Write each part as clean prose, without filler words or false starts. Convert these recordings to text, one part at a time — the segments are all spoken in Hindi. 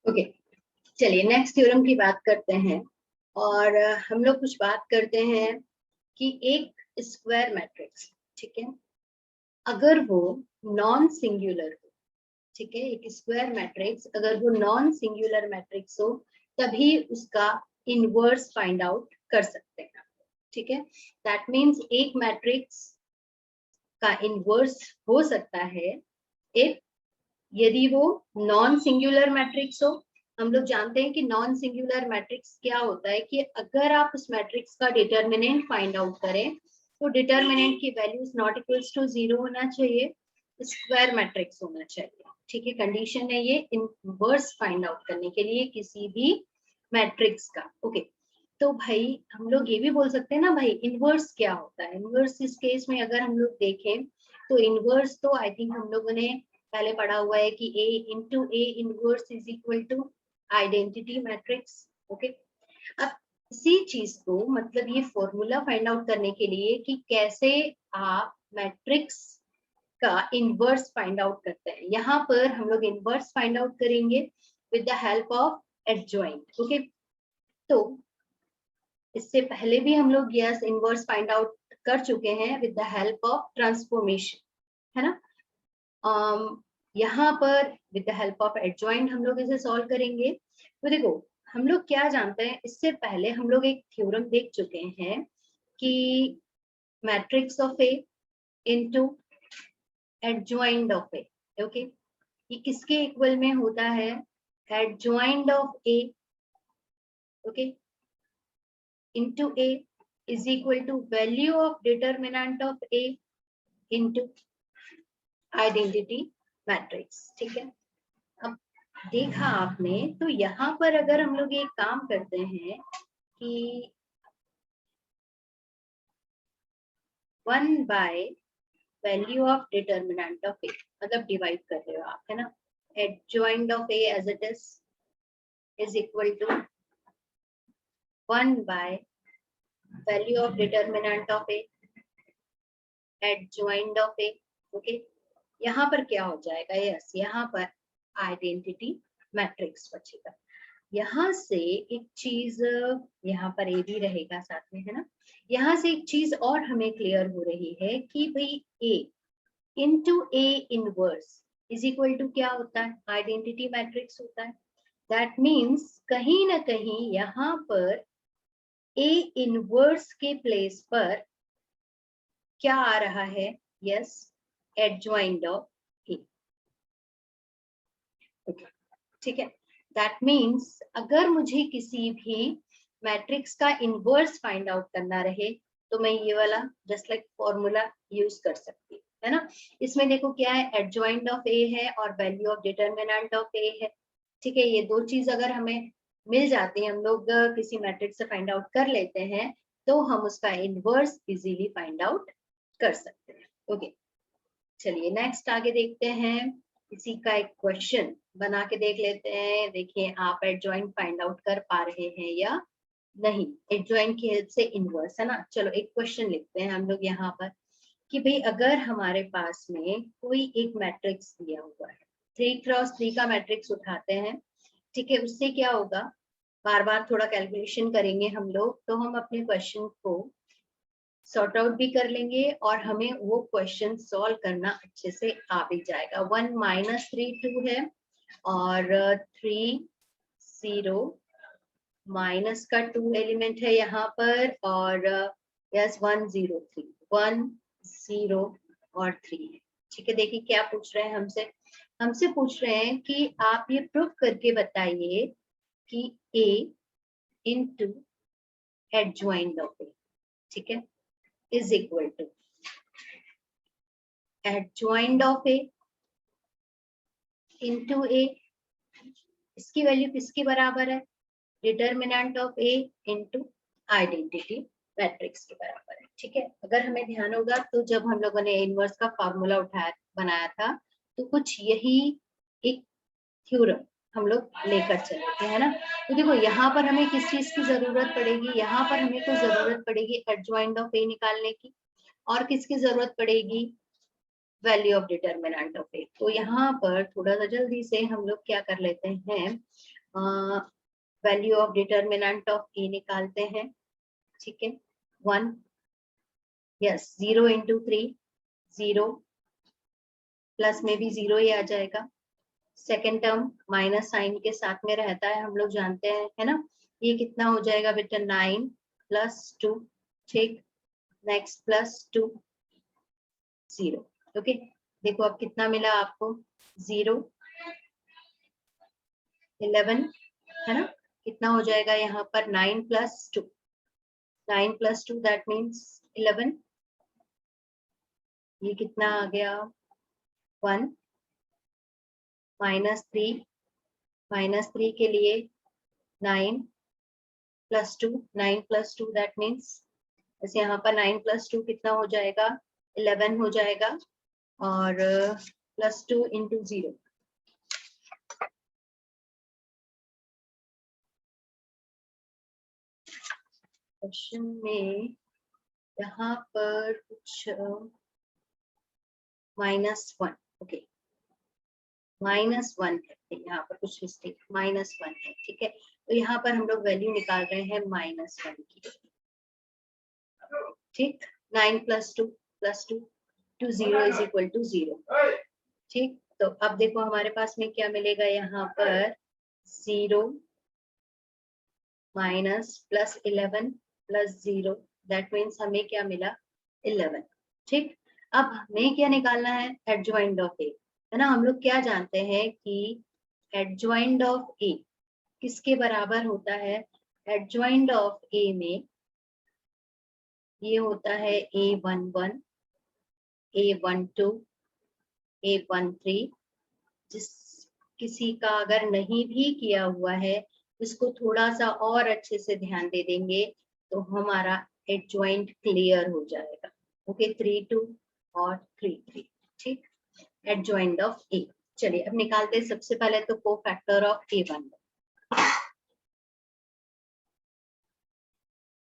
ओके, चलिए नेक्स्ट थ्योरम की बात करते हैं। और हम लोग कुछ बात करते हैं कि एक स्क्वायर मैट्रिक्स, ठीक है, अगर वो नॉन सिंगुलर हो, ठीक है, एक स्क्वायर मैट्रिक्स अगर वो नॉन सिंगुलर मैट्रिक्स हो तभी उसका इनवर्स फाइंड आउट कर सकते हैं, ठीक है। दैट मीन्स एक मैट्रिक्स का इनवर्स हो सकता है एक, यदि वो नॉन सिंगुलर मैट्रिक्स हो। हम लोग जानते हैं कि नॉन सिंगुलर मैट्रिक्स क्या होता है कि अगर आप उस मैट्रिक्स का डिटर्मिनेंट फाइंड आउट करें तो डिटर्मिनेंट की वैल्यूज नॉट इक्वल्स टू 0 होना चाहिए, स्क्वायर मैट्रिक्स होना चाहिए, ठीक है। कंडीशन है ये इनवर्स फाइंड आउट करने के लिए किसी भी मैट्रिक्स का। ओके, तो भाई हम लोग ये भी बोल सकते हैं ना भाई इनवर्स क्या होता है। इनवर्स इस केस में अगर हम लोग देखें तो इनवर्स तो आई थिंक हम लोगों ने पहले पढ़ा हुआ है कि A into A inverse is equal to identity matrix. Okay, अब इसी चीज को मतलब ये फॉर्मूला फाइंड आउट करने के लिए कि कैसे आप मैट्रिक्स का इनवर्स फाइंड आउट करते हैं, यहाँ पर हम लोग इनवर्स फाइंड आउट करेंगे with the help of adjoint. Okay, तो इससे पहले भी हम लोग यस इनवर्स फाइंड आउट कर चुके हैं with the help of transformation, है ना। यहाँ पर with the help of adjoint हम लोग इसे सॉल्व करेंगे। तो देखो हम लोग क्या जानते हैं, इससे पहले हम लोग एक थ्योरम देख चुके हैं कि matrix of A into adjoint of A. Okay, ये किसके इक्वल में होता है, adjoint of A, okay, into A is equal to value of determinant of A into identity matrix, ठीक है। अब देखा आपने तो यहाँ पर अगर हम लोग एक काम करते हैं कि 1 by value of determinant of A, मतलब डिवाइड कर रहे हो आप, है ना, adjoint of A as it is equal to 1 by value of determinant of A adjoint of A। Okay, यहाँ पर क्या हो जाएगा, यस यहाँ पर आइडेंटिटी मैट्रिक्स बचेगा। यहाँ से एक चीज, यहाँ पर ए भी रहेगा साथ में, है ना। यहाँ से एक चीज और हमें क्लियर हो रही है कि भाई A into A inverse is equal to क्या होता है, आइडेंटिटी मैट्रिक्स होता है। दैट मीन्स कहीं ना कहीं यहाँ पर ए इनवर्स के प्लेस पर क्या आ रहा है, यस एडजॉइंट ऑफ ए। ठीक है, दैट मीन्स अगर मुझे किसी भी मैट्रिक्स का इनवर्स फाइंड आउट करना रहे तो मैं ये वाला जस्ट लाइक फॉर्मूला यूज कर सकती हूँ, है ना। इसमें देखो क्या है, एडजॉइंट ऑफ ए है और वैल्यू ऑफ डिटर्मिनेंट ऑफ ए है, ठीक है। ये दो चीज अगर हमें मिल जाती है, हम लोग किसी मैट्रिक्स से फाइंड आउट कर लेते हैं तो हम उसका इनवर्स इजीली फाइंड आउट कर सकते हैं। ओके, चलिए नेक्स्ट आगे देखते हैं। इसी का एक क्वेश्चन बना के देख लेते हैं। देखिए आप एडजॉइंट फाइंड आउट कर पा रहे हैं या नहीं, एडजॉइंट की हेल्प से इनवर्स, है ना। चलो एक क्वेश्चन लिखते हैं हम लोग यहाँ पर कि भाई अगर हमारे पास में कोई एक मैट्रिक्स दिया हुआ है, 3x3 का मैट्रिक्स उठाते हैं, ठीक है। उससे क्या होगा, बार बार थोड़ा कैलकुलेशन करेंगे हम लोग तो हम अपने क्वेश्चन को सॉर्ट आउट भी कर लेंगे और हमें वो क्वेश्चन सॉल्व करना अच्छे से आ भी जाएगा। 1 - 3 2 है और 3 0 माइनस का 2 एलिमेंट है यहाँ पर और यस 1 0 3 1 0 और 3 है, ठीक है। देखिए क्या पूछ रहे हैं हमसे, हमसे पूछ रहे हैं कि आप ये प्रूफ करके बताइए कि A into adjoint of A, ठीक है, is equal to adjoint of A into A, इसकी वैल्यू किसके बराबर है, determinant of A into identity matrix के बराबर है, ठीक है। अगर हमें ध्यान होगा तो जब हम लोगों ने इनवर्स का फार्मूला उठाया बनाया था तो कुछ यही एक थ्योरम हम लोग लेकर चले थे, है ना। तो देखो यहाँ पर हमें किस चीज की जरूरत पड़ेगी, यहाँ पर हमें को जरूरत पड़ेगी एडजॉइंट ऑफ A निकालने की और किसकी जरूरत पड़ेगी, वैल्यू ऑफ डिटर्मिनेंट ऑफ ए। तो यहाँ पर थोड़ा सा जल्दी से हम लोग क्या कर लेते हैं, वैल्यू ऑफ डिटर्मिनेंट ऑफ ए निकालते हैं, ठीक है। 1, यस 0 इंटू 3 0, प्लस में भी 0 ही आ जाएगा। सेकेंड टर्म माइनस साइन के साथ में रहता है, हम लोग जानते हैं, है ना। ये कितना हो जाएगा बेटा 9 प्लस 2, ठीक। Next plus 2 0, okay. देखो अब कितना मिला आपको, 0 11, है ना। कितना हो जाएगा यहाँ पर 9 प्लस 2, 9 प्लस 2 दैट मीन्स 11। ये कितना आ गया 1, माइनस 3 के लिए 9 प्लस 2, 9 प्लस 2 दैट मीन्स, जैसे यहाँ पर 9 प्लस 2 कितना हो जाएगा 11 हो जाएगा, और प्लस 2 इंटू 0। क्वेश्चन में यहाँ पर कुछ -1, ओके -1 है, यहाँ पर कुछ मिस्टेक, -1 है, ठीक है। तो यहाँ पर हम लोग वैल्यू निकाल रहे हैं -1 की, ठीक। 9 plus 2 to 0 is equal to 0, ठीक। तो अब देखो हमारे पास में क्या मिलेगा यहाँ पर 0 minus plus 11 plus 0, that means हमें क्या मिला 11, ठीक। अब हमें क्या निकालना है, एडजॉइंट ऑफ ए, है ना। हम लोग क्या जानते हैं कि एडजॉइंट ऑफ ए किसके बराबर होता है, एडजॉइंट ऑफ ए में ये होता है A11, A12, A13। जिस किसी का अगर नहीं भी किया हुआ है, इसको थोड़ा सा और अच्छे से ध्यान दे देंगे तो हमारा एडजॉइंट क्लियर हो जाएगा, ओके। 3 2 और 3 3, ठीक। एडजॉइंट ऑफ ए, चलिए अब निकालते हैं। सबसे पहले तो कोफैक्टर ऑफ A11,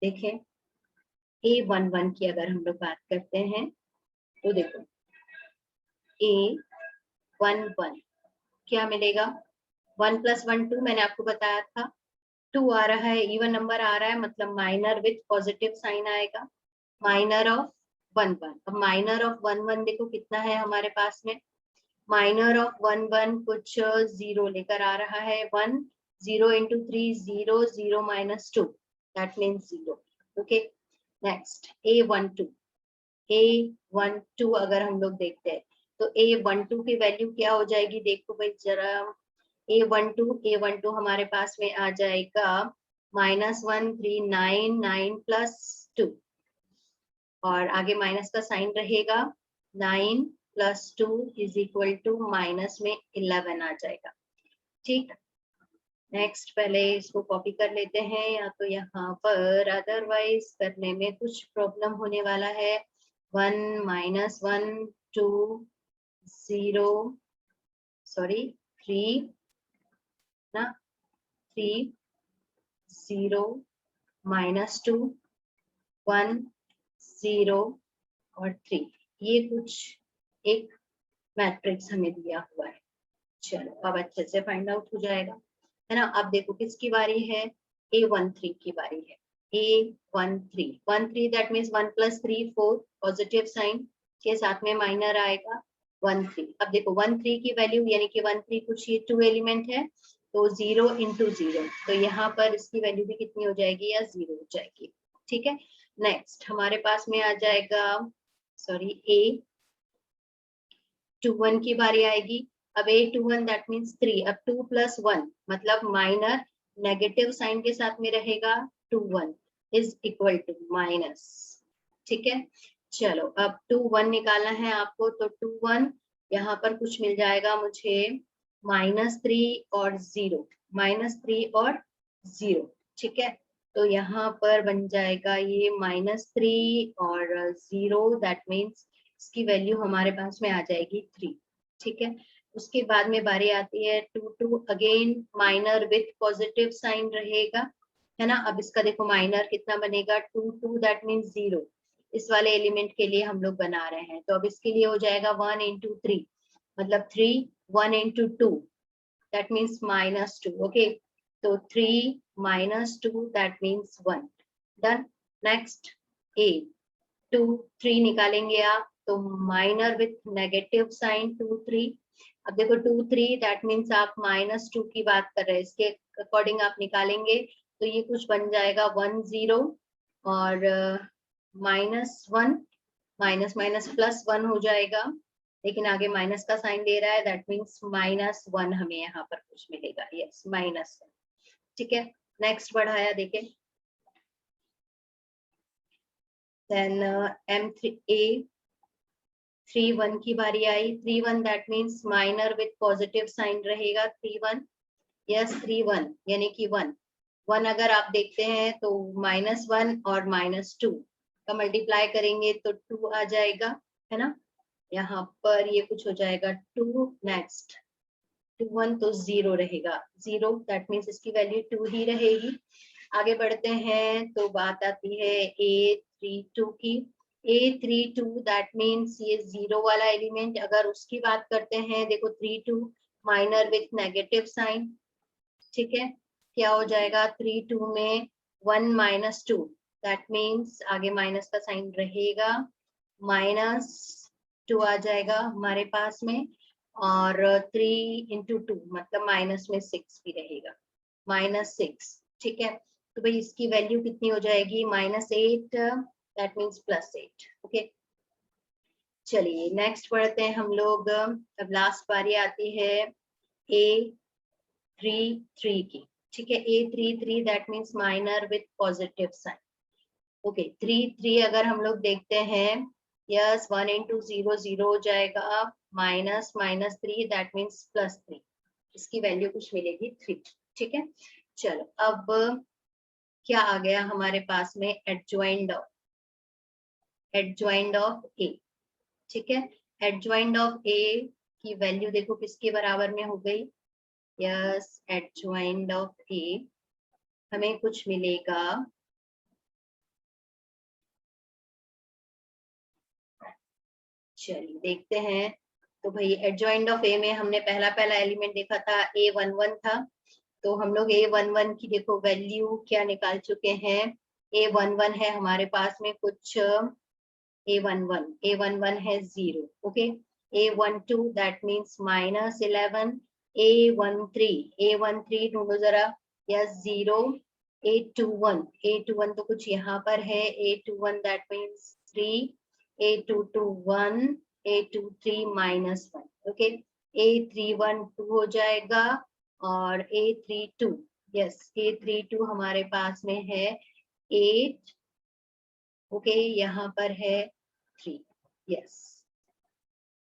देखें A11 की अगर हम लोग बात करते हैं तो देखो A11 क्या मिलेगा, 1 प्लस 1 2, मैंने आपको बताया था 2 आ रहा है, इवन नंबर आ रहा है, मतलब माइनर विथ पॉजिटिव साइन आएगा। माइनर ऑफ 1 1, अब माइनर ऑफ 1 1 देखो कितना है हमारे पास में, माइनर ऑफ 1 1 कुछ 0 लेकर आ रहा है, 1 0 into 3 0 0 minus 2 that means 0, okay. Next A12 अगर हम लोग देखते हैं तो A12 की वैल्यू क्या हो जाएगी, देखो भाई जरा। A12 हमारे पास में आ जाएगा -139 9 प्लस 2, और आगे माइनस का साइन रहेगा, 9 plus 2 is equal to minus में 11 आ जाएगा, ठीक। नेक्स्ट पहले इसको कॉपी कर लेते हैं, या तो यहाँ पर अदरवाइज करने में कुछ प्रॉब्लम होने वाला है। 1 -1 2 0 सॉरी 3 ना, 3 0 -2 1 0 और 3, ये कुछ एक मैट्रिक्स हमें दिया हुआ है। चलो अब अच्छे से फाइंड आउट हो जाएगा, है ना। अब देखो किसकी बारी है, A13 की बारी है। A13 that means 1 plus 3 4, positive sign के साथ में माइनर आएगा 1 3। अब देखो 1 3 की वैल्यू यानी कि 1 3 कुछ ये 2 एलिमेंट है, तो 0 इंटू 0, तो यहाँ पर इसकी वैल्यू भी कितनी हो जाएगी, या 0 हो जाएगी, ठीक है। नेक्स्ट हमारे पास में आ जाएगा, सॉरी A21 की बारी आएगी। अब A21 दैट मीन्स 3, अब 2 प्लस 1 मतलब माइनर नेगेटिव साइन के साथ में रहेगा, 2 1 इज इक्वल टू माइनस, ठीक है। चलो अब 2 1 निकालना है आपको, तो 2 1 यहाँ पर कुछ मिल जाएगा मुझे -3 और 0, -3 और 0, ठीक है। तो यहाँ पर बन जाएगा ये -3 और 0, दैट मीन्स इसकी वैल्यू हमारे पास में आ जाएगी 3, ठीक है। उसके बाद में बारी आती है 2 2, again minor with positive sign रहेगा, है ना। अब इसका देखो माइनर कितना बनेगा, 2 2 दैट मीन्स 0, इस वाले एलिमेंट के लिए हम लोग बना रहे हैं, तो अब इसके लिए हो जाएगा 1 इंटू 3, मतलब 3 1 इंटू 2 दैट मीन्स -2, ओके। तो 3 minus 2 that means 1. Done. Next A 2 3 निकालेंगे आप तो माइनर विथ नेगेटिव साइन 2 3. अब देखो 2 3 दैट मीन्स आप -2 की बात कर रहे हैं, इसके अकॉर्डिंग आप निकालेंगे तो ये कुछ बन जाएगा 1 0 और -1 माइनस माइनस +1 हो जाएगा, लेकिन आगे माइनस का साइन दे रहा है दैट मीन्स -1 हमें यहाँ पर कुछ मिलेगा. यस -1. ठीक है, नेक्स्ट बढ़ाया देखें. देन M3A 3 1 की बारी आई. 3 1 that means minor with positive sign रहेगा. 3 1 यस 3 1 यानी कि 1 1 अगर आप देखते हैं तो -1 और -2 का मल्टीप्लाई करेंगे तो 2 आ जाएगा, है ना. यहाँ पर ये कुछ हो जाएगा 2. नेक्स्ट 2 1 तो 0 रहेगा. 0 दैट मीन्स इसकी वैल्यू 2 ही रहेगी. आगे बढ़ते हैं तो बात आती है A32 की. A32 दैट मीन्स ये 0 वाला एलिमेंट, अगर उसकी बात करते हैं देखो 32 माइनर विथ नेगेटिव साइन. ठीक है, क्या हो जाएगा 32 में 1 -2 दैट मीन्स आगे माइनस का साइन रहेगा, -2 आ जाएगा हमारे पास में, और 3 × 2 मतलब माइनस में 6 भी रहेगा, -6. ठीक है, तो भाई इसकी वैल्यू कितनी हो जाएगी -8 दैट मीन्स +8. ओके, चलिए नेक्स्ट पढ़ते हैं हम लोग. अब लास्ट बारी आती है A33 की. ठीक है, A33 that means minor with positive sign. Okay 3 3 अगर हम लोग देखते हैं, यस 1 × 0 0 हो जाएगा, -3 दैट मीन्स +3. इसकी वैल्यू कुछ मिलेगी 3. ठीक है, चलो अब क्या आ गया हमारे पास में एडजॉइंड ऑफ A. ठीक है, एडजॉइंड ऑफ A की वैल्यू देखो किसके बराबर में हो गई. यस एडजॉइंड ऑफ A हमें कुछ मिलेगा, चलिए देखते हैं. तो भाई एडजॉइंड ऑफ A में हमने पहला एलिमेंट देखा था A11 था, तो हम लोग A11 की देखो वैल्यू क्या निकाल चुके हैं. A11 है हमारे पास में कुछ A11 है 0. Okay, A12 that means -11. A13 ढूंढो जरा, या 0. A21 तो कुछ यहाँ पर है, A21 that means 3. A22 1, A23 -1. Okay, A31 2 हो जाएगा, और A32 यस A32 हमारे पास में है 8. ओके, यहाँ पर है 3. यस,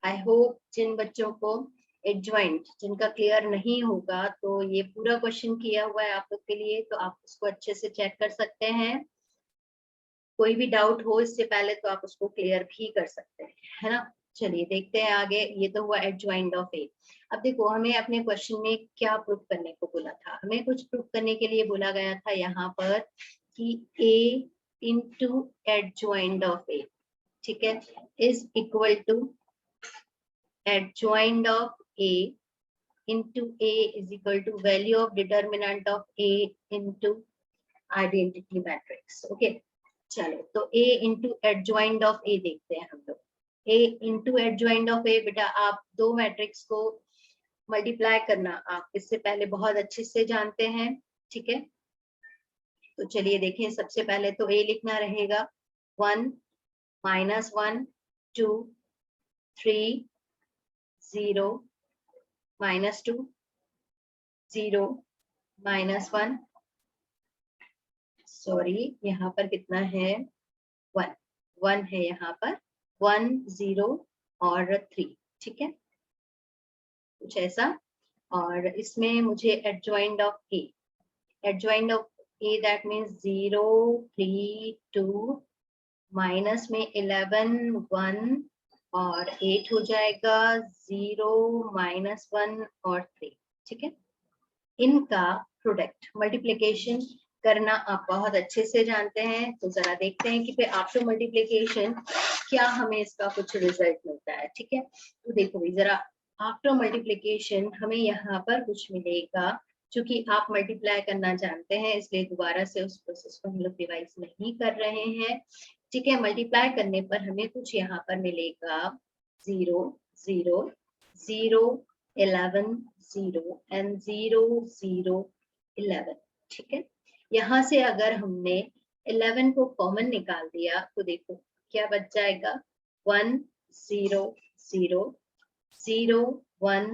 आई होप जिन बच्चों को एडजॉइंट जिनका क्लियर नहीं होगा तो ये पूरा क्वेश्चन किया हुआ है आप लोग के लिए, तो आप उसको अच्छे से चेक कर सकते हैं. कोई भी डाउट हो इससे पहले तो आप उसको क्लियर भी कर सकते हैं, है ना. चलिए देखते हैं आगे. ये तो हुआ एडजॉइंट ऑफ A. अब देखो हमें अपने क्वेश्चन में क्या प्रूफ करने को बोला था. हमें कुछ प्रूफ करने के लिए बोला गया था यहाँ पर कि A into adjoint of A, ठीक है, is equal to adjoint of A into A is equal to value of determinant of A into identity matrix. Okay, चलो तो A into adjoint of A देखते हैं हम लोग. A into adjoint of A, बेटा आप दो मैट्रिक्स को मल्टीप्लाई करना आप इससे पहले बहुत अच्छे से जानते हैं. ठीक है, तो चलिए देखें. सबसे पहले तो A लिखना रहेगा 1 -1 2 3 0 -2 0 -1. सॉरी यहाँ पर कितना है 1 है यहाँ पर 1 0 और 3. ठीक है, कुछ ऐसा. और इसमें मुझे adjoint of A that means 0 3 2 minus में 11 1 और 8 हो जाएगा, 0 -1 और 3. ठीक है, इनका प्रोडक्ट मल्टीप्लिकेशन करना आप बहुत अच्छे से जानते हैं. तो जरा देखते हैं कि फिर आफ्टर मल्टीप्लिकेशन क्या हमें इसका कुछ रिजल्ट मिलता है. ठीक है, तो देखो भाई जरा आफ्टर मल्टीप्लिकेशन हमें यहाँ पर कुछ मिलेगा चूंकि आप मल्टीप्लाई करना जानते हैं इसलिए दोबारा से उस प्रोसेस को हम लोग रिवाइज नहीं कर रहे हैं। ठीक है, मल्टीप्लाई करने पर हमें कुछ यहाँ पर मिलेगा 0 0 0 11 0 एंड 0 0 11। ठीक है, यहाँ से अगर हमने 11 को कॉमन निकाल दिया तो देखो क्या बच जाएगा 1 0 0 0 1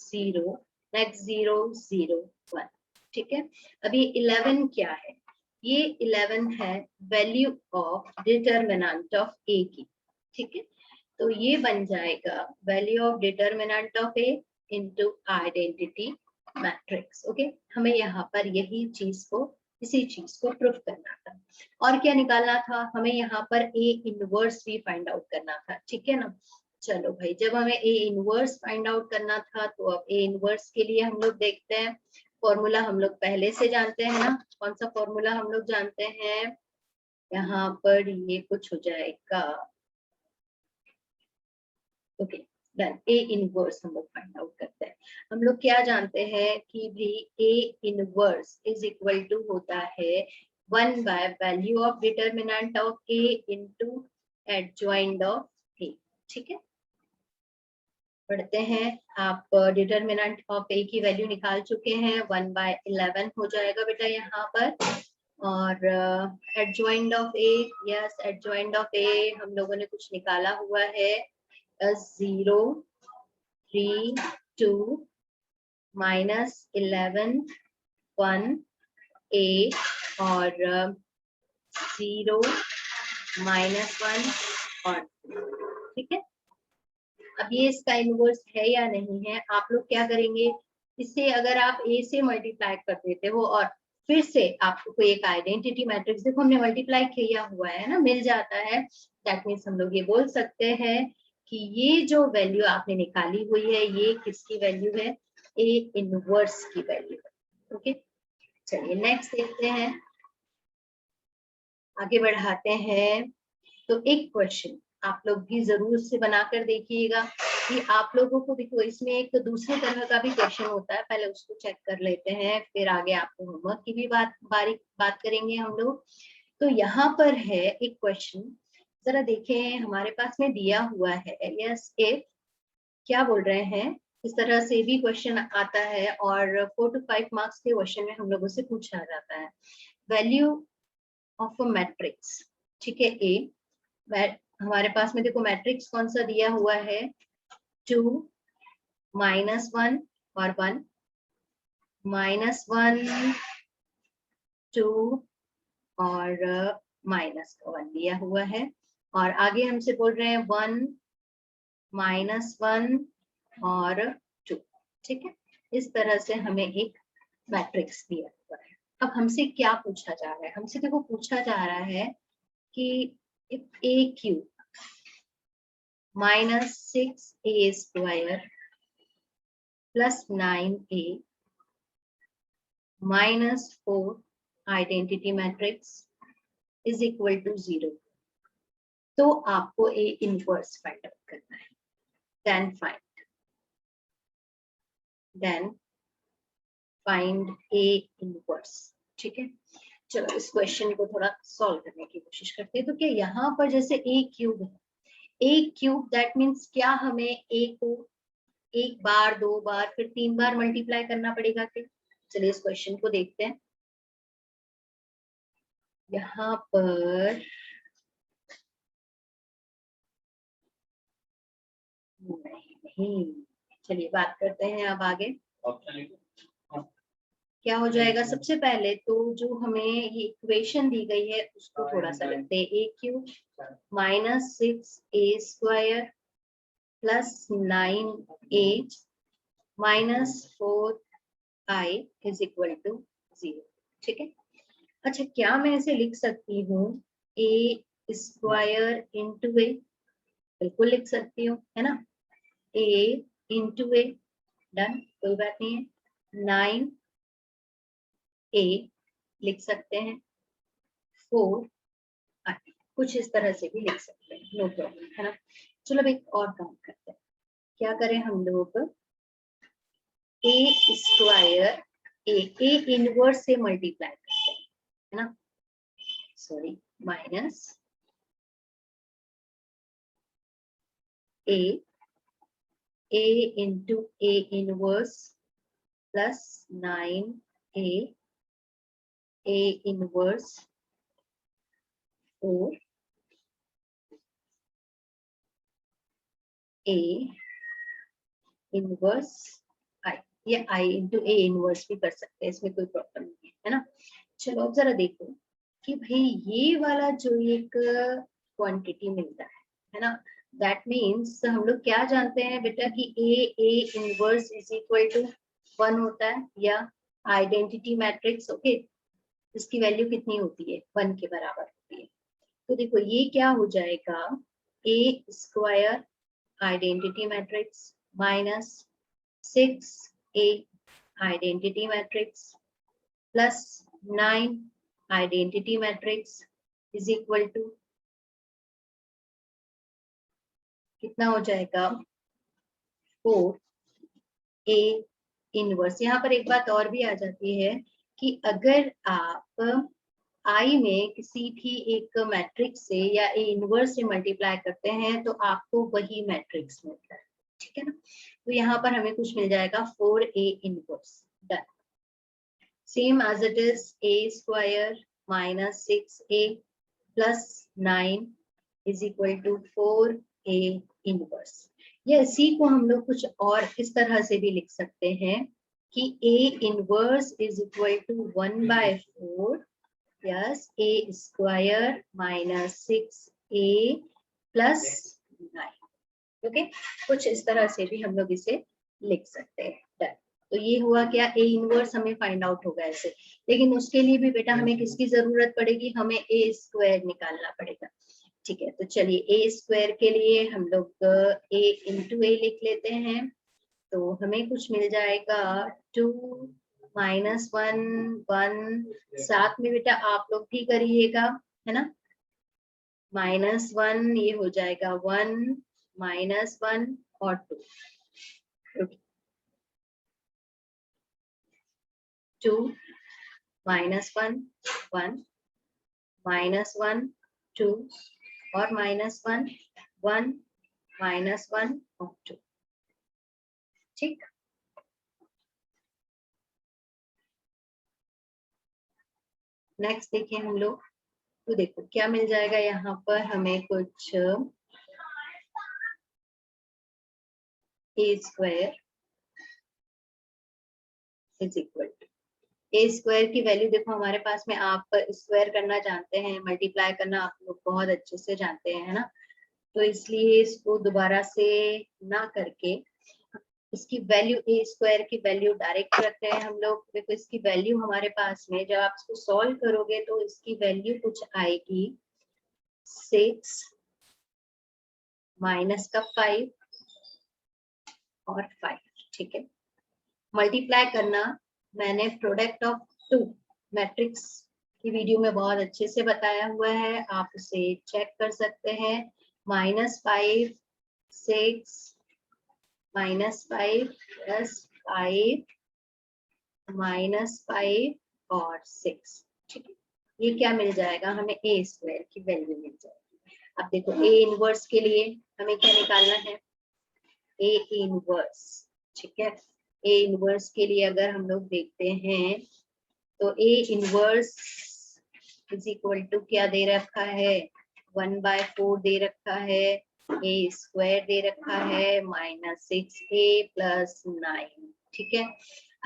0 नेक्स्ट 0 0 1। ठीक है, अभी 11 क्या है, ये 11 है वैल्यू ऑफ डिटरमिनेंट ऑफ ए की। ठीक है, तो ये बन जाएगा value of determinant of A into identity matrix. Okay, हमें यहाँ पर यही चीज को इसी चीज को प्रूफ करना था। और क्या निकालना था, हमें यहाँ पर ए इनवर्स भी फाइंड आउट करना था। ठीक है ना, चलो भाई, जब हमें ए इनवर्स फाइंड आउट करना था तो अब ए इनवर्स के लिए हम लोग देखते हैं फॉर्मूला। हम लोग पहले से जानते हैं ना, कौन सा फॉर्मूला हम लोग जानते हैं, यहाँ पर ये कुछ हो जाएगा। ओके डन, ए इनवर्स हम लोग फाइंड आउट करते हैं। हम लोग क्या जानते हैं कि भी A inverse is equal to होता है 1 by value of determinant of A into adjoint of A. ठीक है, पढ़ते हैं। आप डिटरमिनेंट ऑफ ए की वैल्यू निकाल चुके हैं, 1 बाय 11 हो जाएगा बेटा यहाँ पर। और adjoint of A, yes adjoint of A हम लोगों ने कुछ निकाला हुआ है 0 3 2 माइनस 11 1 8 और 0 -1 और। ठीक है, अब ये इसका इनवर्स है या नहीं है, आप लोग क्या करेंगे, इससे अगर आप ए से मल्टीप्लाई कर देते हो और फिर से आपको कोई एक आइडेंटिटी मैट्रिक्स, देखो हमने मल्टीप्लाई किया हुआ है ना, मिल जाता है, दैट मीन्स हम लोग ये बोल सकते हैं कि ये जो वैल्यू आपने निकाली हुई है ये किसकी वैल्यू है, ए इनवर्स की वैल्यू है। ओके, चलिए नेक्स्ट देखते हैं, आगे बढ़ाते हैं। तो एक क्वेश्चन आप लोग भी जरूर से बनाकर देखिएगा कि आप लोगों को, देखो इसमें एक दूसरे तरह का भी क्वेश्चन होता है, पहले उसको चेक कर लेते हैं, फिर आगे आपको होमवर्क की भी बात करेंगे हम लोग। तो यहाँ पर है एक क्वेश्चन, जरा देखें, हमारे पास में दिया हुआ है यस इफ, क्या बोल रहे हैं, इस तरह से भी क्वेश्चन आता है और 4 to 5 मार्क्स के क्वेश्चन में हम लोगों से पूछा जाता है वैल्यू ऑफ अ मैट्रिक्स। ठीक है, ए हमारे पास में देखो मैट्रिक्स कौन सा दिया हुआ है, 2 -1 और 1 -1 2 और -1 दिया हुआ है, और आगे हमसे बोल रहे हैं 1 -1 और 2। ठीक है, इस तरह से हमें एक मैट्रिक्स दिया हुआ है। अब हमसे क्या पूछा जा रहा है, हमसे देखो पूछा जा रहा है कि if a cube -6a² plus 9a -4 identity matrix is equal to 0, तो आपको ए इनवर्स फाइंड आउट करना है। Then find A inverse. ठीक है, चलो इस क्वेश्चन को थोड़ा सॉल्व करने की कोशिश करते हैं। तो क्या यहाँ पर जैसे ए क्यूब है, ए क्यूब दैट मीन्स क्या हमें ए को एक बार, दो बार, फिर 3 बार मल्टीप्लाई करना पड़ेगा क्या? चलिए इस क्वेश्चन को देखते हैं। यहाँ पर नहीं, चलिए बात करते हैं अब आगे क्या हो जाएगा। सबसे पहले तो जो हमें ये इक्वेशन दी गई है उसको थोड़ा सा लिखते हैं, A cube -6a² plus 9a -4i is equal to 0। ठीक है, अच्छा क्या मैं इसे लिख सकती हूँ a² इंटू ए, बिल्कुल लिख सकती हूँ, है ना, a इंटू ए, डन, कोई बात नहीं है, 9a लिख सकते हैं, 4i, कुछ इस तरह से भी लिख सकते हैं, नो प्रॉब्लम, है ना। चलो अब एक और काम करते हैं, क्या करें हम लोग, a² ए इनवर्स से मल्टीप्लाई करते हैं, है ना, sorry, minus A into A inverse plus 9a inverse 4 a inverse आई, ये आई इंटू ए इनवर्स भी कर सकते हैं, इसमें कोई प्रॉब्लम नहीं है ना। चलो अब जरा देखो कि भाई ये वाला जो एक क्वांटिटी मिलता है ना, दैट मीन्स हम लोग क्या जानते हैं बेटा कि A inverse is equal to 1 होता है, या आइडेंटिटी मैट्रिक्स, ओके, इसकी वैल्यू कितनी होती है, 1 के बराबर होती है। तो देखो ये क्या हो जाएगा, A square identity matrix minus 6a identity matrix plus 9 identity matrix is equal to कितना हो जाएगा, 4a इनवर्स। यहाँ पर एक बात और भी आ जाती है कि अगर आप आई में किसी भी एक मैट्रिक्स से या ए इनवर्स से मल्टीप्लाई करते हैं तो आपको वही मैट्रिक्स मिलता है, ठीक है ना। तो यहाँ पर हमें कुछ मिल जाएगा 4a inverse, done. Same as it is a square minus 6a plus 9 is equal to 4a inverse. या इसी को हम लोग कुछ और इस तरह से भी लिख सकते हैं कि a inverse is equal to 1/4 plus a square minus 6a plus 9, okay, कुछ इस तरह से भी हम लोग इसे लिख सकते हैं, डन। तो ये हुआ क्या, ए इनवर्स हमें फाइंड आउट होगा ऐसे, लेकिन उसके लिए भी बेटा हमें किसकी जरूरत पड़ेगी, हमें ए स्क्वायर निकालना पड़ेगा, ठीक है। तो चलिए ए स्क्वायर के लिए हम लोग ए इंटू ए लिख लेते हैं, तो हमें कुछ मिल जाएगा 2 माइनस 1 1, साथ में बेटा आप लोग भी करिएगा, है ना, -1 ये हो जाएगा 1 -1 और 2, 2 -1 1 -1 2 और -1 1 -1 और 2, ठीक। नेक्स्ट देखिए हम लोग, तो देखो क्या मिल जाएगा यहाँ पर हमें कुछ A square is equal to, A square की वैल्यू देखो हमारे पास में, आप स्क्वायर करना जानते हैं, मल्टीप्लाई करना आप लोग बहुत अच्छे से जानते हैं, है ना। तो इसलिए इसको दोबारा से ना करके इसकी वैल्यू ए स्क्वायर की वैल्यू डायरेक्ट रख रहे हैं हम लोग। देखो इसकी वैल्यू हमारे पास में जब आप इसको सॉल्व करोगे तो इसकी वैल्यू कुछ आएगी 6 माइनस का 5 और 5, ठीक है। मल्टीप्लाई करना मैंने प्रोडक्ट ऑफ 2 मैट्रिक्स की वीडियो में बहुत अच्छे से बताया हुआ है, आप उसे चेक कर सकते हैं। -5 6 -5 प्लस 5 -5 और 6, ठीक है। ये क्या मिल जाएगा हमें, ए स्क्वायर की वैल्यू मिल जाएगी। अब देखो ए इनवर्स के लिए हमें क्या निकालना है, ए इनवर्स, ठीक है। ए इनवर्स के लिए अगर हम लोग देखते हैं तो A inverse is equal to क्या दे रखा है, 1/4 दे रखा है, ए स्क्वायर दे रखा है -6a प्लस 9, ठीक है।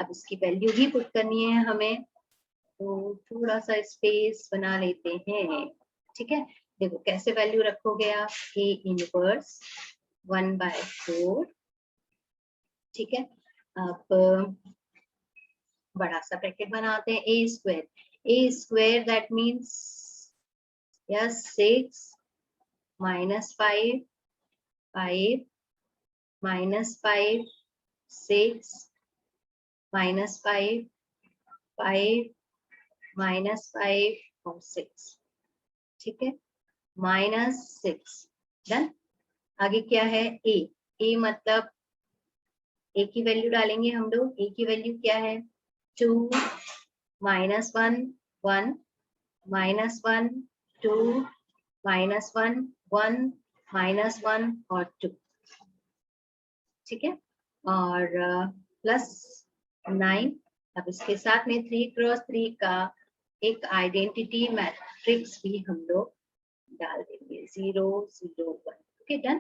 अब इसकी वैल्यू ही पुट करनी है हमें, तो थोड़ा सा स्पेस बना लेते हैं, ठीक है। देखो कैसे वैल्यू रखोगे आप, ए इनवर्स 1/4, ठीक है। अब बड़ा सा ब्रैकेट बनाते हैं, ए स्क्वायर दैट मीन्स यस 6 -5 5 -5 6 -5 5 -5 और 6, ठीक है, -6, डन। आगे क्या है, ए मतलब ए की वैल्यू डालेंगे हम लोग, ए की वैल्यू क्या है 2 -1 1 -1 2 -1 1 -1 और 2, ठीक है। और +9। अब इसके साथ में 3 क्रॉस 3 का एक आइडेंटिटी मैट्रिक्स भी हम लोग डाल देंगे, 0 0 1। Okay, done.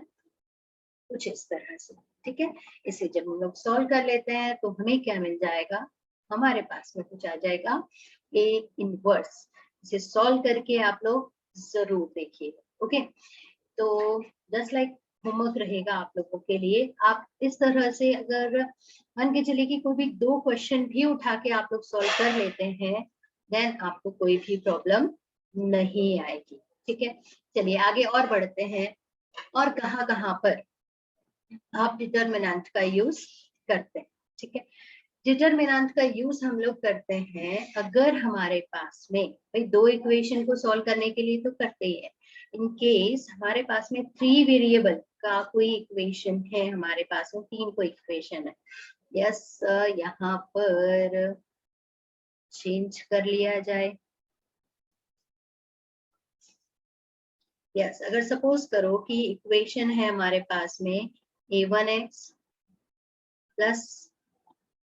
कुछ इस तरह से, ठीक है। इसे जब हम लोग सॉल्व कर लेते हैं तो हमें क्या मिल जाएगा, हमारे पास में कुछ आ जाएगा ए इनवर्स। इसे सॉल्व करके आप लोग जरूर देखिए। ओके, तो जस्ट लाइक होमवर्क रहेगा आप लोगों के लिए। आप इस तरह से अगर मान के चलिए कि कोई भी 2 क्वेश्चन भी उठा के आप लोग सॉल्व कर लेते हैं, देन आपको कोई भी प्रॉब्लम नहीं आएगी, ठीक है। चलिए आगे और बढ़ते हैं। और कहाँ पर आप डिटरमिनेंट का यूज करते हैं, ठीक है। डिटरमिनेंट का यूज हम लोग करते हैं अगर हमारे पास में, भाई 2 इक्वेशन को सॉल्व करने के लिए तो करते ही है। इन केस हमारे पास में 3 वेरिएबल का कोई इक्वेशन है, हमारे पास में 3 कोई इक्वेशन है। यस, यहाँ पर चेंज कर लिया जाए। यस, अगर सपोज करो कि इक्वेशन है हमारे पास में a1x plus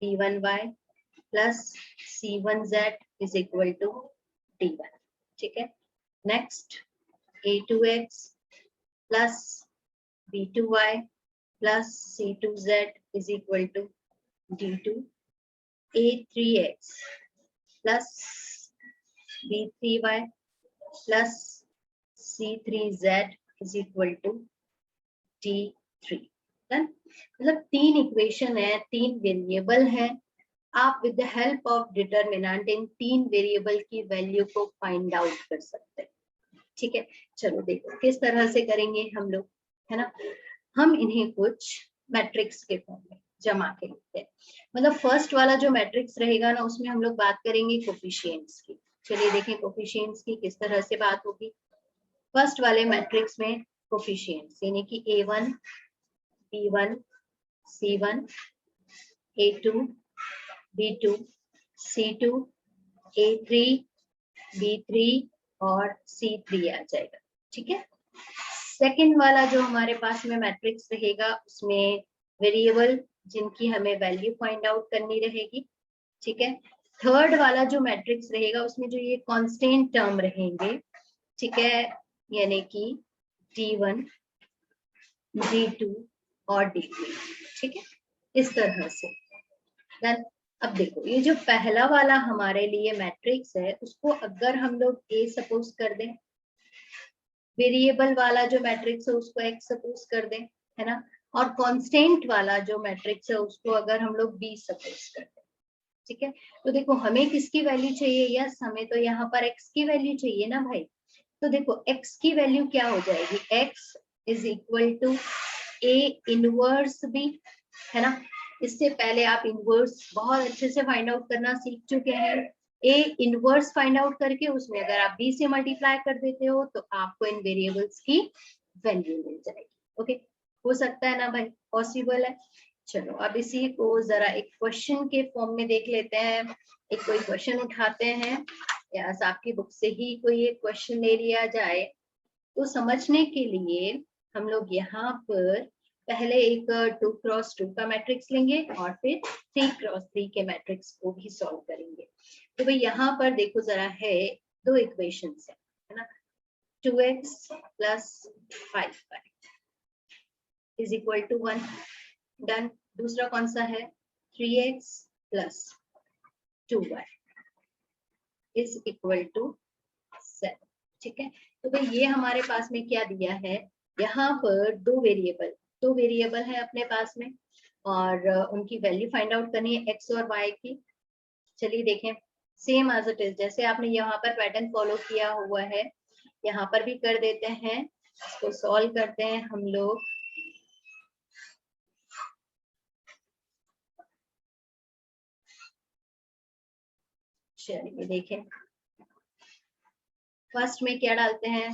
b1y plus c1z is equal to d1, ठीक है। Next a2x plus b2y plus c2z is equal to d2, a3x plus b3y plus c3z is equal to d3। मतलब 3 इक्वेशन है, 3 वेरिएबल है। आप with the help of determinant in 3 variable की वैल्यू को फाइंड आउट कर सकते हैं, ठीक है। चलो देखो किस तरह से करेंगे हम लोग, है ना। हम इन्हें कुछ मैट्रिक्स के फॉर्म में जमा के लिखते हैं। मतलब फर्स्ट वाला जो मैट्रिक्स रहेगा ना, उसमें हम लोग बात करेंगे कोफिशिएंट्स की। चलिए देखें कोफिशिएंट्स की किस तरह से बात होगी। फर्स्ट वाले मैट्रिक्स में कोफिशिएंट्स यानी कि a1 b1 c1 a2 b2 c2 a3 b3 और c3 आ जाएगा, ठीक है। सेकंड वाला जो हमारे पास में मैट्रिक्स रहेगा, उसमें वेरिएबल जिनकी हमें वैल्यू फाइंड आउट करनी रहेगी, ठीक है। थर्ड वाला जो मैट्रिक्स रहेगा, उसमें जो ये कांस्टेंट टर्म रहेंगे, ठीक है, यानी कि d1 d2 और d3, ठीक है, इस तरह से। देन अब देखो ये जो पहला वाला हमारे लिए मैट्रिक्स है, उसको अगर हम लोग a सपोज कर दें, वेरिएबल वाला जो मैट्रिक्स है उसको x सपोज कर दें, है ना। और कांस्टेंट वाला जो मैट्रिक्स है उसको अगर हम लोग b सपोज कर दें, ठीक है। तो देखो हमें किसकी वैल्यू चाहिए, यस हमें तो यहाँ पर x की वैल्यू चाहिए ना भाई। तो देखो x की वैल्यू क्या हो जाएगी, x is equal to a inverse b, है ना। इससे पहले आप इनवर्स बहुत अच्छे से फाइंड आउट करना सीख चुके हैं। a इनवर्स फाइंड आउट करके उसमें अगर आप b से मल्टीप्लाई कर देते हो तो आपको इन वेरिएबल्स की वैल्यू मिल जाएगी। ओके, हो सकता है ना भाई, पॉसिबल है। चलो अब इसी को जरा एक क्वेश्चन के फॉर्म में देख लेते हैं। एक कोई क्वेश्चन उठाते हैं, या आपकी बुक से ही कोई एक क्वेश्चन ले लिया जाए। तो समझने के लिए हम लोग यहाँ पर पहले एक 2 क्रॉस 2 का मैट्रिक्स लेंगे और फिर 3 क्रॉस 3 के मैट्रिक्स को भी सॉल्व करेंगे। तो भाई यहाँ पर देखो जरा है 2 इक्वेशंस है ना। 2x plus 5y is equal to 1, done. दूसरा कौन सा है, 3x plus 2y is equal to 7, ठीक है। तो भाई ये हमारे पास में क्या दिया है, यहाँ पर 2 वेरिएबल है अपने पास में, और उनकी वैल्यू फाइंड आउट करनी है x और y की। चलिए देखें, सेम एज इट इज जैसे आपने यहाँ पर पैटर्न फॉलो किया हुआ है, यहाँ पर भी कर देते हैं। इसको सॉल्व करते हैं हम लोग। चलिए देखें, फर्स्ट में क्या डालते हैं,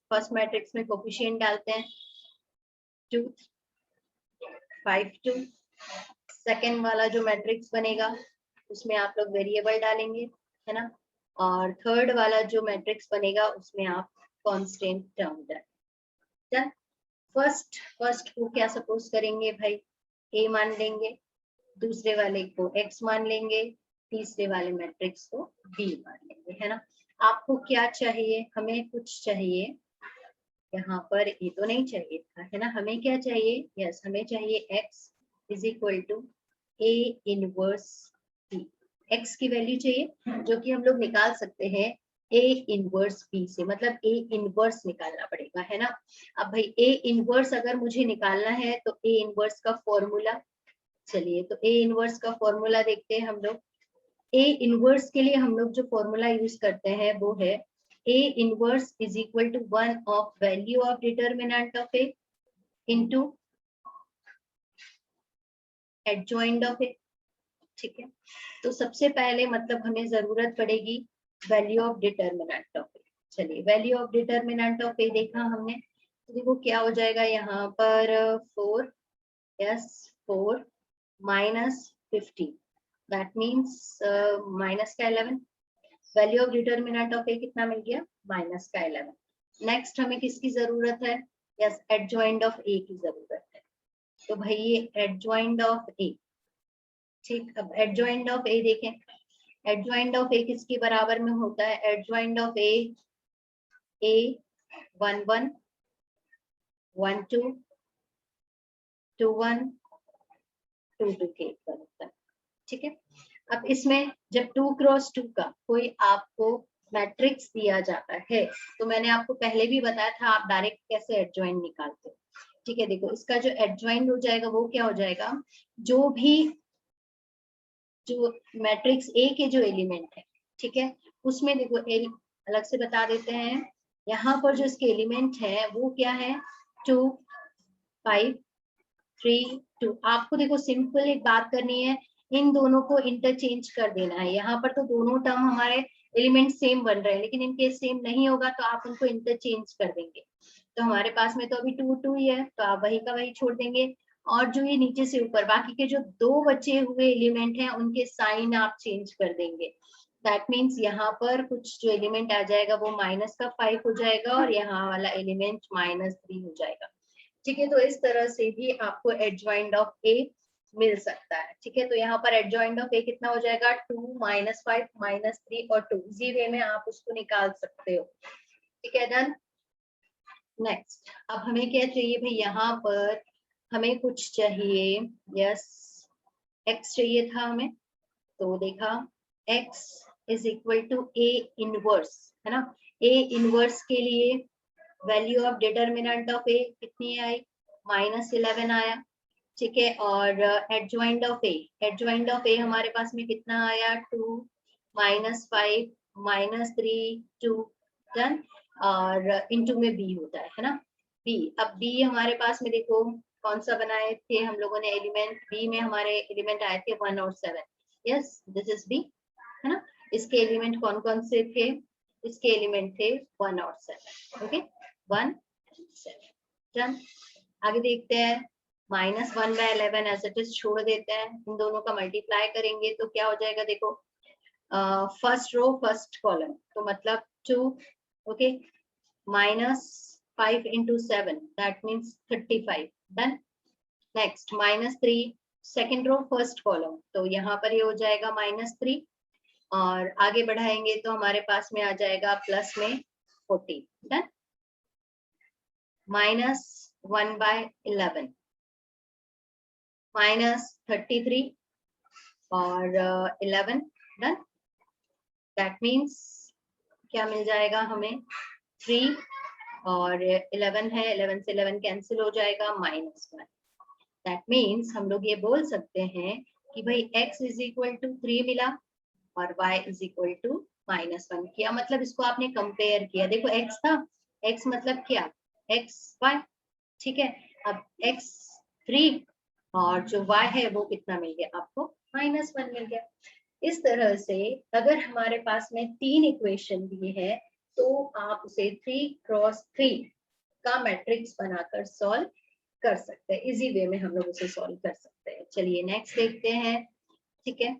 फर्स्ट मैट्रिक्स में कोफिशिएंट डालते हैं 2 5 2। सेकेंड वाला जो मैट्रिक्स बनेगा उसमें आप लोग वेरिएबल डालेंगे, है ना। और थर्ड वाला जो मैट्रिक्स बनेगा उसमें आप कांस्टेंट टर्म डन। फर्स्ट को क्या सपोज करेंगे भाई, ए मान लेंगे, दूसरे वाले को एक्स मान लेंगे, तीसरे वाले मैट्रिक्स को बी मान लेंगे, है ना। आपको क्या चाहिए, हमें कुछ चाहिए, यहाँ पर ये तो नहीं चाहिए था, है ना। हमें क्या चाहिए, यस हमें चाहिए x is equal to A inverse B. X की वैल्यू चाहिए जो कि हम लोग निकाल सकते हैं ए इनवर्स बी से, मतलब ए इनवर्स निकालना पड़ेगा, है ना। अब भाई ए इनवर्स अगर मुझे निकालना है तो ए इनवर्स का फॉर्मूला, चलिए तो ए इनवर्स का फॉर्मूला देखते हैं हम लोग। ए इनवर्स के लिए हम लोग जो फॉर्मूला यूज करते हैं वो है A inverse is equal to 1 of value of determinant of A into adjoint of A, ठीक है। तो सबसे पहले मतलब हमें जरूरत पड़ेगी value of determinant of A। चलिए value of determinant of A देखा हमने, तो देखो क्या हो जाएगा यहाँ पर 4 yes 4 minus 50, that means minus का 11। वैल्यू ऑफ डिटर्मिनेंट ऑफ ए कितना मिल गया, माइनस का 11। नेक्स्ट हमें किसकी जरूरत है, यस एडजॉइंट ऑफ ए की जरूरत है। तो भाई ये एडजॉइंट ऑफ ए, ठीक। अब एडजॉइंट ऑफ ए देखें, एडजॉइंट ऑफ ए किसके बराबर में होता है, एडजॉइंट ऑफ ए 1 1 1 2 2 1 2 2 के इक्वल होता है, ठीक है। अब इसमें जब 2 क्रॉस 2 का कोई आपको मैट्रिक्स दिया जाता है तो मैंने आपको पहले भी बताया था आप डायरेक्ट कैसे एडजॉइंट निकालते हो, ठीक है। देखो इसका जो एडजॉइंट हो जाएगा वो क्या हो जाएगा, जो भी जो मैट्रिक्स ए के जो एलिमेंट है, ठीक है, उसमें देखो अलग से बता देते हैं। यहाँ पर जो इसके एलिमेंट है वो क्या है, 2 5 3 2। आपको देखो सिंपल एक बात करनी है, इन दोनों को इंटरचेंज कर देना है। यहाँ पर तो दोनों टर्म हमारे एलिमेंट सेम बन रहे हैं, लेकिन इनके सेम नहीं होगा तो आप उनको इंटरचेंज कर देंगे। तो हमारे पास में तो अभी 2 2 ही है, तो आप वही का वही छोड़ देंगे। और जो ये नीचे से ऊपर बाकी के जो दो बचे हुए एलिमेंट हैं उनके साइन आप चेंज कर देंगे। दैट मीन्स यहाँ पर कुछ जो एलिमेंट आ जाएगा वो माइनस का 5 हो जाएगा और यहाँ वाला एलिमेंट -3 हो जाएगा, ठीक है। तो इस तरह से भी आपको एडजॉइंट ऑफ ए मिल सकता है, ठीक है। तो यहाँ पर एडजॉइंट ऑफ ए कितना हो जाएगा, 2 -5 -3 और 2, इजी वे में आप उसको निकाल सकते हो, ठीक है। डन। नेक्स्ट अब हमें क्या चाहिए भाई, यहाँ पर हमें कुछ चाहिए, यस एक्स चाहिए था हमें। तो देखा x is equal to A inverse, है ना। ए इनवर्स के लिए value of determinant of A कितनी आई, -11 आया, ठीक है। और adjoint of A, adjoint of A हमारे पास में कितना आया, 2 -5 -3 2 डन। और इनटू में बी होता है ना, बी। अब बी हमारे पास में देखो कौन सा बनाए थे हम लोगों ने एलिमेंट, बी में हमारे एलिमेंट आए थे 1 और 7, यस दिस इज बी, है ना। इसके एलिमेंट कौन कौन से थे, इसके एलिमेंट थे 1 और 7, ओके 1 and 7 डन। आगे देखते हैं, -1/11 एज इट इज छोड़ देते हैं, इन दोनों का मल्टीप्लाई करेंगे तो क्या हो जाएगा, देखो फर्स्ट रो फर्स्ट कॉलम, तो मतलब 2, okay, -5 into 7 that means 35 done. Next -3 second row first column, तो यहाँ पर ये हो जाएगा -3 और आगे बढ़ाएंगे तो हमारे पास में आ जाएगा प्लस में 40 डन। -1/11 -33 और 11 डन। दैट मीन्स क्या मिल जाएगा हमें, 3 और 11 है, 11 से 11 कैंसिल हो जाएगा, -1। दैट मीन्स हम लोग ये बोल सकते हैं कि भाई x इज इक्वल टू 3 मिला और y इज इक्वल टू -1 किया, मतलब इसको आपने कंपेयर किया। देखो x था, x मतलब क्या, x y, ठीक है। अब x 3 और जो y है वो कितना मिल गया आपको, -1 मिल गया। इस तरह से अगर हमारे पास में 3 इक्वेशन दिए हैं तो आप उसे 3x3 का मैट्रिक्स बनाकर सॉल्व कर सकते हैं, इजी वे में हम लोग उसे सॉल्व कर सकते हैं। चलिए नेक्स्ट देखते हैं, ठीक है।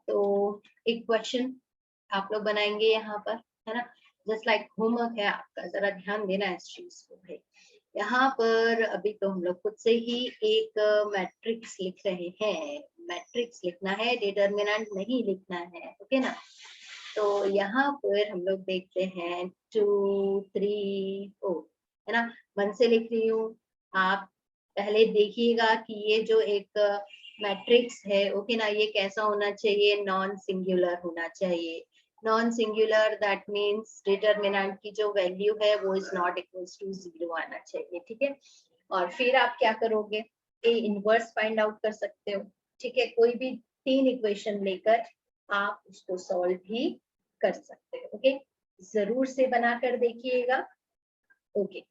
तो एक क्वेश्चन आप लोग बनाएंगे यहाँ पर, है ना, जस्ट लाइक होमवर्क है आपका, जरा ध्यान देना इस चीज को भाई। यहाँ पर अभी तो हम लोग खुद से ही एक मैट्रिक्स लिख रहे हैं, मैट्रिक्स लिखना है, डिटर्मिनेंट नहीं लिखना है, ओके ना। तो यहाँ पर हम लोग देखते हैं 2 3 4, है ना, मन से लिख रही हूँ। आप पहले देखिएगा कि ये जो एक मैट्रिक्स है, ओके ना, ये कैसा होना चाहिए, नॉन सिंगुलर होना चाहिए। Non singular that means determinant की जो वैल्यू है वो इज नॉट इक्वल्स टू 0 आना चाहिए, ठीक है। और फिर आप क्या करोगे, ए इनवर्स फाइंड आउट कर सकते हो, ठीक है। कोई भी 3 इक्वेशन लेकर आप उसको सॉल्व भी कर सकते हो, ओके। जरूर से बना कर देखिएगा, ओके।